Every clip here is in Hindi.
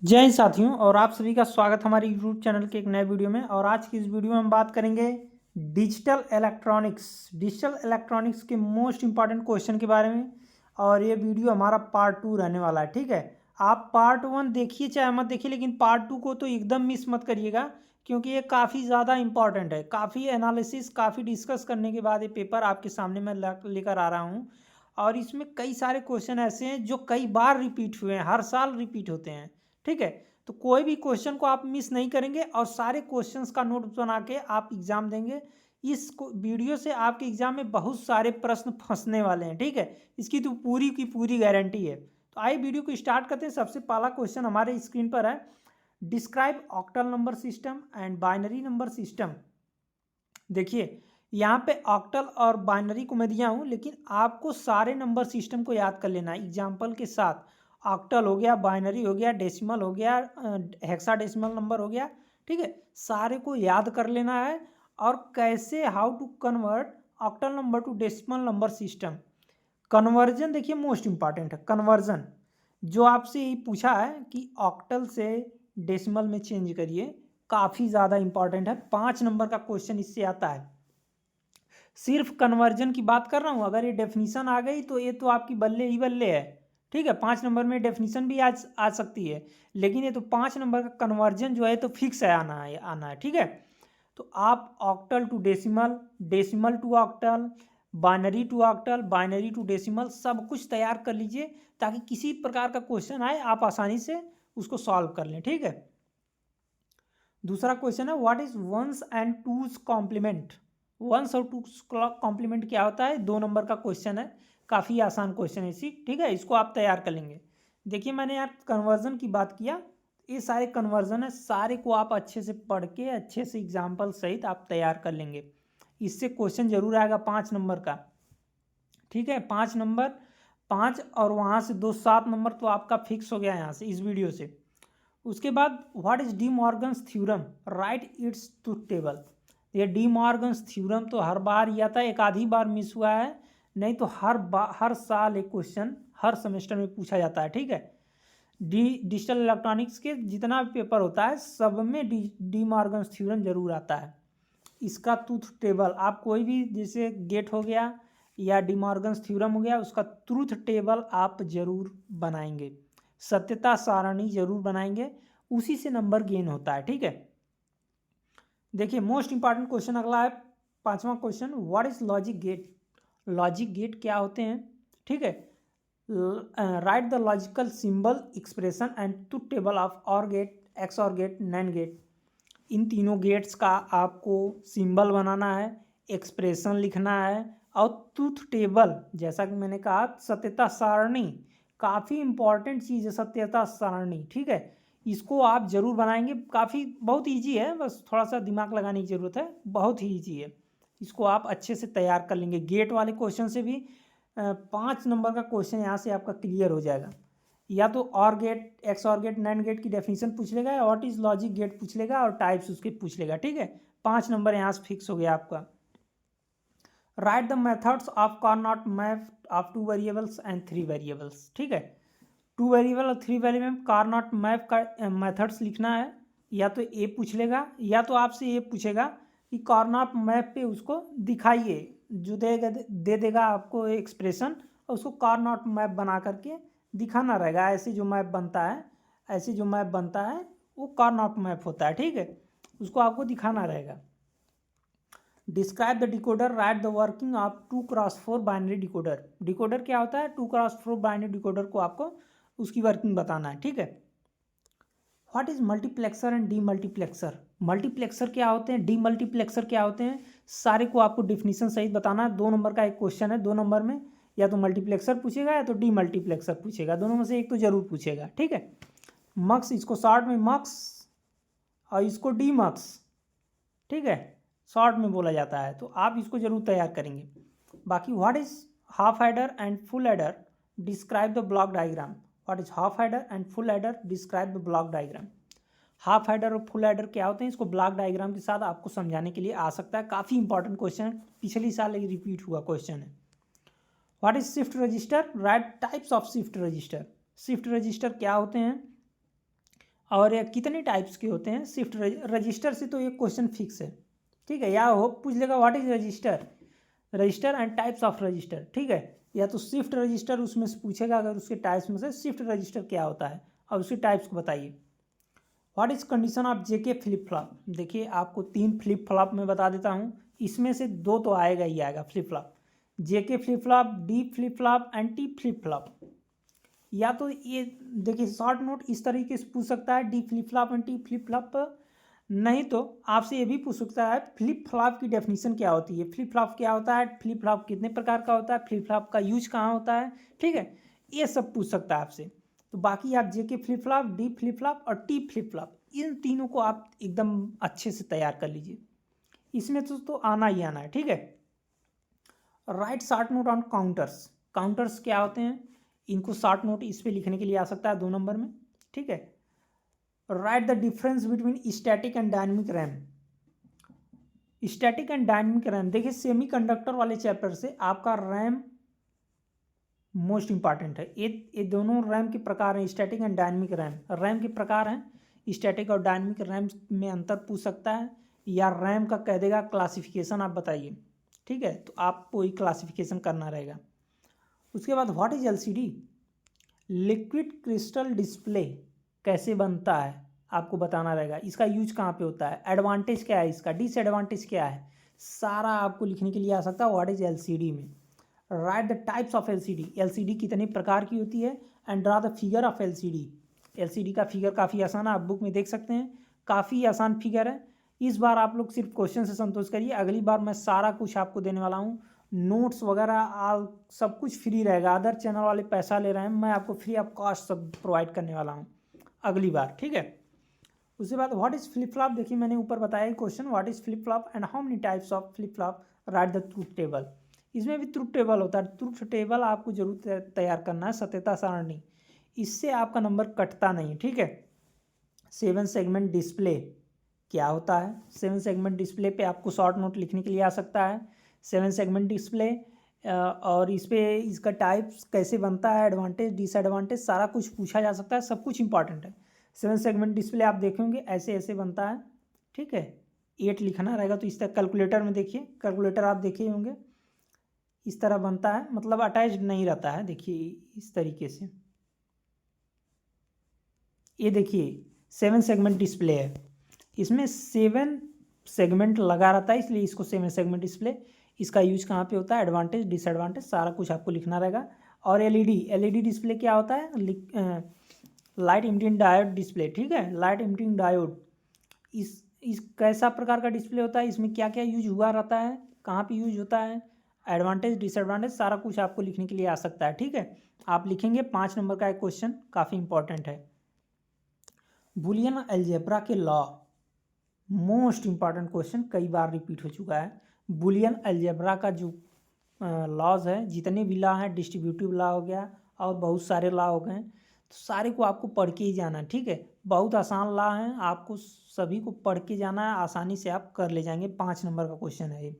जय हिंद साथियों और आप सभी का स्वागत हमारे यूट्यूब चैनल के एक नए वीडियो में। और आज की इस वीडियो में हम बात करेंगे डिजिटल इलेक्ट्रॉनिक्स के मोस्ट इंपॉर्टेंट क्वेश्चन के बारे में। और ये वीडियो हमारा पार्ट 2 रहने वाला है, ठीक है। आप पार्ट 1 देखिए चाहे मत देखिए, लेकिन पार्ट 2 को तो एकदम मिस मत करिएगा, क्योंकि ये काफ़ी ज़्यादा इंपॉर्टेंट है। काफ़ी एनालिसिस, काफ़ी डिस्कस करने के बाद ये पेपर आपके सामने मैं लेकर आ रहा हूँ। और इसमें कई सारे क्वेश्चन ऐसे हैं जो कई बार रिपीट हुए हैं, हर साल रिपीट होते हैं, ठीक है। तो कोई भी क्वेश्चन को आप मिस नहीं करेंगे और सारे क्वेश्चंस का नोट बना के आप एग्जाम देंगे। इस वीडियो से आपके एग्जाम में बहुत सारे प्रश्न फंसने वाले हैं, ठीक है। इसकी तो पूरी की पूरी गारंटी है। तो आइए वीडियो को स्टार्ट करते हैं। सबसे पहला क्वेश्चन हमारे स्क्रीन पर है, describe octal number system and binary number system. देखिए यहाँ पे ऑक्टल और बाइनरी को मैं दिया हूँ, लेकिन आपको सारे नंबर सिस्टम को याद कर लेना है एग्जाम्पल के साथ। ऑक्टल हो गया, बाइनरी हो गया, डेसिमल हो गया, हेक्साडेसिमल नंबर हो गया, ठीक है। सारे को याद कर लेना है। और कैसे, how to convert octal number to decimal number system. Conversion देखिए मोस्ट इंपॉर्टेंट है। कन्वर्जन जो आपसे ये पूछा है कि ऑक्टल से डेसिमल में चेंज करिए, काफ़ी ज़्यादा इंपॉर्टेंट है। 5 नंबर का क्वेश्चन इससे आता है। सिर्फ कन्वर्जन की बात कर रहा हूँ, अगर ये डेफिनीशन आ गई तो ये तो आपकी बल्ले ही बल्ले है, ठीक है। 5 नंबर में डेफिनीशन भी आ सकती है, लेकिन ये तो 5 नंबर का कन्वर्जन जो है तो फिक्स है, आना है, ठीक है। तो आप octal to decimal, decimal to octal, binary to octal, binary to decimal, सब कुछ तैयार कर लीजिए, ताकि किसी प्रकार का क्वेश्चन आए आप आसानी से उसको सॉल्व कर लें, ठीक है। दूसरा क्वेश्चन है, what is ones and twos complement. Ones और टूज कॉम्प्लीमेंट क्या होता है, 2 नंबर का क्वेश्चन है। काफ़ी आसान क्वेश्चन है इसी, ठीक है। इसको आप तैयार कर लेंगे। देखिए मैंने यार कन्वर्जन की बात किया, ये सारे कन्वर्जन है, सारे को आप अच्छे से पढ़ के अच्छे से एग्जाम्पल सहित आप तैयार कर लेंगे। इससे क्वेश्चन जरूर आएगा 5 नंबर का, ठीक है। 5 नंबर, 5 और वहाँ से 2 7 नंबर तो आपका फिक्स हो गया यहाँ से, इस वीडियो से। उसके बाद what is D Morgan's theorem, right its truth table. ये डी मॉर्गन्स थ्योरम तो हर बार या था, एक आधी बार मिस हुआ है, नहीं तो हर साल एक क्वेश्चन हर सेमेस्टर में पूछा जाता है, ठीक है। डिजिटल इलेक्ट्रॉनिक्स के जितना भी पेपर होता है सब में डी मॉर्गन्स थ्योरम जरूर आता है। इसका ट्रूथ टेबल आप कोई भी, जैसे गेट हो गया या डी मॉर्गन्स थ्योरम हो गया, उसका ट्रूथ टेबल आप जरूर बनाएंगे, सत्यता सारणी जरूर बनाएंगे, उसी से नंबर गेन होता है, ठीक है। देखिए मोस्ट इंपॉर्टेंट क्वेश्चन अगला है, 5वां question, what is logic gate. Logic gate क्या होते हैं, ठीक है। Write the logical symbol expression and truth table of OR gate, XOR gate, NAND gate. इन तीनों गेट्स का आपको सिंबल बनाना है, एक्सप्रेशन लिखना है, और ट्रूथ टेबल, जैसा कि मैंने कहा सत्यता सारणी काफ़ी इंपॉर्टेंट चीज़ है, सत्यता सारणी, ठीक है। इसको आप जरूर बनाएंगे, काफ़ी बहुत इजी है, बस थोड़ा सा दिमाग लगाने की ज़रूरत है, बहुत ही इजी है। इसको आप अच्छे से तैयार कर लेंगे। गेट वाले क्वेश्चन से भी 5 नंबर का क्वेश्चन यहाँ से आपका क्लियर हो जाएगा। या तो और gate, XOR gate, NAND gate की डेफिनेशन पूछ लेगा, या व्हाट इज लॉजिक गेट पूछ लेगा, और टाइप्स उसके पूछ लेगा, ठीक है। 5 नंबर यहाँ से फिक्स हो गया आपका। Right the methods of Karnaugh map of 2 variables and 3 variables, ठीक है। 2 वेरिएबल और 3 वेरिएबल में कार्नोट मैप का मेथड्स लिखना है। या तो ए पूछ लेगा, या तो आपसे ये पूछेगा कि कार्नोट मैप पे उसको दिखाइए, जो दे देगा आपको एक्सप्रेशन, और उसको कार्नोट मैप बना करके दिखाना रहेगा। ऐसे जो मैप बनता है, ऐसे जो मैप बनता है वो कार्नोट मैप होता है, ठीक है। उसको आपको दिखाना रहेगा। Describe the decoder, right the working of 2x4 binary decoder. Decoder क्या होता है, 2x4 बाइनरी डिकोडर को आपको उसकी वर्किंग बताना है, ठीक है। What is multiplexer and D multiplexer. Multiplexer क्या होते हैं, डी मल्टीप्लेक्सर क्या होते हैं, सारे को आपको डिफिनीशन सहित बताना है। 2 नंबर का एक क्वेश्चन है, 2 नंबर में या तो मल्टीप्लेक्सर पूछेगा या तो डी मल्टीप्लेक्सर पूछेगा, दोनों में से एक तो जरूर पूछेगा, ठीक है। मक्स, इसको शॉर्ट में मक्स और इसको डी मक्स, ठीक है, शॉर्ट में बोला जाता है। तो आप इसको जरूर तैयार करेंगे। बाकी what is half adder and full adder, describe the block diagram. What is half adder and full adder, describe the block diagram. Half adder और फुल एडर क्या होते हैं, इसको ब्लॉक डायग्राम के साथ आपको समझाने के लिए आ सकता है। काफ़ी इंपॉर्टेंट क्वेश्चन है, पिछली साल ये रिपीट हुआ क्वेश्चन है। What is shift register, right types of shift register. Shift register क्या होते हैं, और ये कितने टाइप्स के होते हैं शिफ्ट रजिस्टर से तो ये क्वेश्चन फिक्स है, ठीक है। या हो पूछ लेगा what is register, register and types of register, ठीक है। या तो शिफ्ट रजिस्टर उसमें से पूछेगा, अगर उसके टाइप्स में से शिफ्ट रजिस्टर क्या होता है और उसके टाइप्स को बताइए। What is condition of JK flip flop, देखिए आपको 3 फ्लिप फ्लॉप में बता देता हूँ, इसमें से 2 तो आएगा ही आएगा flip flop, JK flip flop, D flip flop and T flip flop. या तो ये देखिए शॉर्ट नोट इस तरीके से पूछ सकता है D flip flop and T flip flop, नहीं तो आपसे ये भी पूछ सकता है फ्लिप फ्लॉप की डेफिनेशन क्या होती है, फ्लिप फ्लॉप क्या होता है, फ्लिप फ्लॉप कितने प्रकार का होता है, फ्लिप फ्लॉप का यूज कहाँ होता है, ठीक है। ये सब पूछ सकता है आपसे। तो बाकी आप JK flip flop, D flip flop और टी फ्लिप फ्लॉप, इन तीनों को आप एकदम अच्छे से तैयार कर लीजिए, इसमें तो आना ही आना है, ठीक है। Right short note on counters, counters क्या होते हैं, इनको शॉर्ट नोट इस पे लिखने के लिए आ सकता है 2 नंबर में, ठीक है। Write the difference between static and dynamic RAM, static and dynamic RAM, देखिए सेमीकंडक्टर वाले चैप्टर से आपका रैम मोस्ट इंपॉर्टेंट है। ये दोनों रैम के प्रकार हैं, static and dynamic RAM, RAM के प्रकार हैं, स्टैटिक और डायनेमिक रैम में अंतर पूछ सकता है, या रैम का कह देगा क्लासिफिकेशन आप बताइए, ठीक है। तो आपको ही क्लासिफिकेशन करना रहेगा। उसके बाद what is LCD, liquid crystal display कैसे बनता है आपको बताना रहेगा, इसका यूज कहाँ पे होता है, एडवांटेज क्या है इसका, डिसएडवांटेज क्या है, सारा आपको लिखने के लिए आ सकता है व्हाट इज एलसीडी में। Right the types of LCD, LCD कितने प्रकार की होती है, and draw the figure of LCD, LCD का फिगर काफ़ी आसान है, आप बुक में देख सकते हैं, काफ़ी आसान फिगर है। इस बार आप लोग सिर्फ क्वेश्चन से संतोष करिए, अगली बार मैं सारा कुछ आपको देने वाला हूँ, नोट्स वगैरह सब कुछ फ्री रहेगा, अदर चैनल वाले पैसा ले रहे हैं, मैं आपको फ्री ऑफ कॉस्ट सब प्रोवाइड करने वाला हूँ अगली बार, ठीक है। उसके बाद व्हाट इज फ्लिप फ्लॉप, देखिए मैंने ऊपर बताया question, what is flip flop and how many types of flip flop, right the truth table, इसमें भी ट्रूथ टेबल होता है, ट्रूथ टेबल आपको जरूर तैयार करना है, सत्यता सारणी, इससे आपका नंबर कटता नहीं, ठीक है। 7 सेगमेंट डिस्प्ले क्या होता है, 7 सेगमेंट डिस्प्ले पे आपको शॉर्ट नोट लिखने के लिए आ सकता है, 7 सेगमेंट डिस्प्ले, और इस पे इसका टाइप्स कैसे बनता है, एडवांटेज डिसएडवांटेज सारा कुछ पूछा जा सकता है, सब कुछ इंपॉर्टेंट है। 7 सेगमेंट डिस्प्ले आप देखेंगे ऐसे ऐसे बनता है, ठीक है। 8 लिखना रहेगा तो इस तरह कैलकुलेटर में देखिए, कैलकुलेटर आप देखे होंगे इस तरह बनता है, मतलब अटैच नहीं रहता है, देखिए इस तरीके से, ये देखिए 7 सेगमेंट डिस्प्ले है, इसमें 7 सेगमेंट लगा रहता है, इसलिए इसको 7 सेगमेंट डिस्प्ले, इसका यूज कहाँ पे होता है, एडवांटेज डिसएडवांटेज सारा कुछ आपको लिखना रहेगा। और एलईडी डिस्प्ले क्या होता है, लाइट इमिटिंग डायोड डिस्प्ले, ठीक है, लाइट इमिटिंग डायोड, इस कैसा प्रकार का डिस्प्ले होता है, इसमें क्या क्या यूज हुआ रहता है, कहाँ पे यूज होता है, एडवांटेज डिसएडवांटेज सारा कुछ आपको लिखने के लिए आ सकता है, ठीक है। आप लिखेंगे 5 नंबर का एक क्वेश्चन, काफ़ी इंपॉर्टेंट है। बुलियन अलजेब्रा के लॉ, मोस्ट इंपॉर्टेंट क्वेश्चन, कई बार रिपीट हो चुका है। बुलियन अलजेब्रा का जो लॉज है, जितने भी लॉ हैं, डिस्ट्रीब्यूटिव लॉ हो गया और बहुत सारे लॉ हो गए, तो सारे को आपको पढ़ के ही जाना है, ठीक है। बहुत आसान लॉ हैं, आपको सभी को पढ़ के जाना है, आसानी से आप कर ले जाएंगे। 5 नंबर का क्वेश्चन है ये।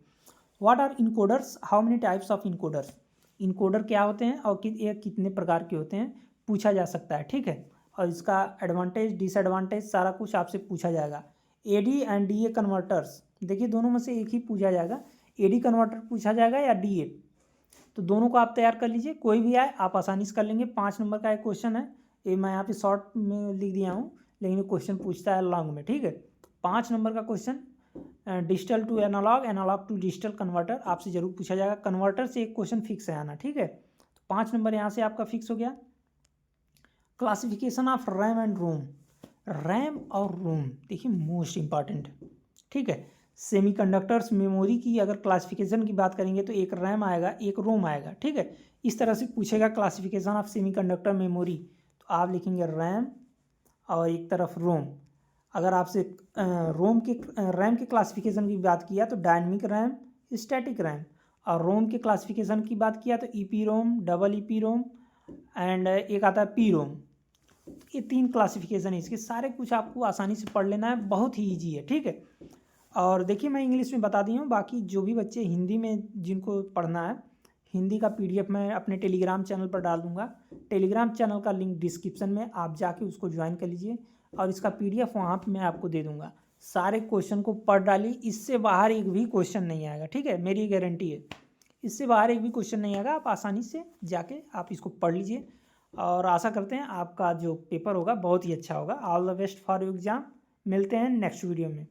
What are encoders, how many types of encoders, encoder क्या होते हैं और ये कितने प्रकार के होते हैं, पूछा जा सकता है, ठीक है। और इसका एडवांटेज डिसएडवांटेज सारा कुछ आपसे पूछा जाएगा। एडी एंड डीए कन्वर्टर्स, देखिए दोनों में से एक ही पूछा जाएगा, एडी कन्वर्टर पूछा जाएगा या डीए, तो दोनों को आप तैयार कर लीजिए, कोई भी आए आप आसानी से कर लेंगे। 5 नंबर का एक क्वेश्चन है, ये मैं यहाँ पे शॉर्ट में लिख दिया हूँ, लेकिन ये क्वेश्चन पूछता है लॉन्ग में, ठीक है। 5 नंबर का क्वेश्चन, digital to analog, analog to digital converter आपसे जरूर पूछा जाएगा, कन्वर्टर से एक क्वेश्चन फिक्स है आना, ठीक है। तो 5 नंबर यहाँ से आपका फिक्स हो गया। Classification of RAM and ROM, RAM और रोम देखिए मोस्ट इंपॉर्टेंट, ठीक है। सेमीकंडक्टर्स मेमोरी की अगर क्लासिफिकेशन की बात करेंगे तो एक रैम आएगा, एक रोम आएगा, ठीक है। इस तरह से पूछेगा क्लासिफिकेशन ऑफ सेमीकंडक्टर मेमोरी, तो आप लिखेंगे रैम और एक तरफ रोम। अगर आपसे रैम के क्लासिफिकेशन की बात किया तो डायनेमिक रैम, स्टैटिक रैम, और रोम के क्लासिफिकेशन की बात किया तो EP ROM, double EP ROM and एक आता है पी रोम। ये 3 क्लासिफिकेशन है, इसके सारे कुछ आपको आसानी से पढ़ लेना है, बहुत ही ईजी है, ठीक है। और देखिए मैं इंग्लिश में बता दी हूँ, बाकी जो भी बच्चे हिंदी में जिनको पढ़ना है, हिंदी का पीडीएफ मैं अपने टेलीग्राम चैनल पर डाल दूँगा, टेलीग्राम चैनल का लिंक डिस्क्रिप्शन में, आप जाके उसको ज्वाइन कर लीजिए। और इसका PDF वहाँ पे मैं आपको दे दूँगा। सारे क्वेश्चन को पढ़ डालिए, इससे बाहर एक भी क्वेश्चन नहीं आएगा, ठीक है, मेरी गारंटी है। इससे बाहर एक भी क्वेश्चन नहीं आएगा, आप आसानी से जाके आप इसको पढ़ लीजिए और आशा करते हैं आपका जो पेपर होगा बहुत ही अच्छा होगा। All the best for your exam. मिलते हैं नेक्स्ट वीडियो में।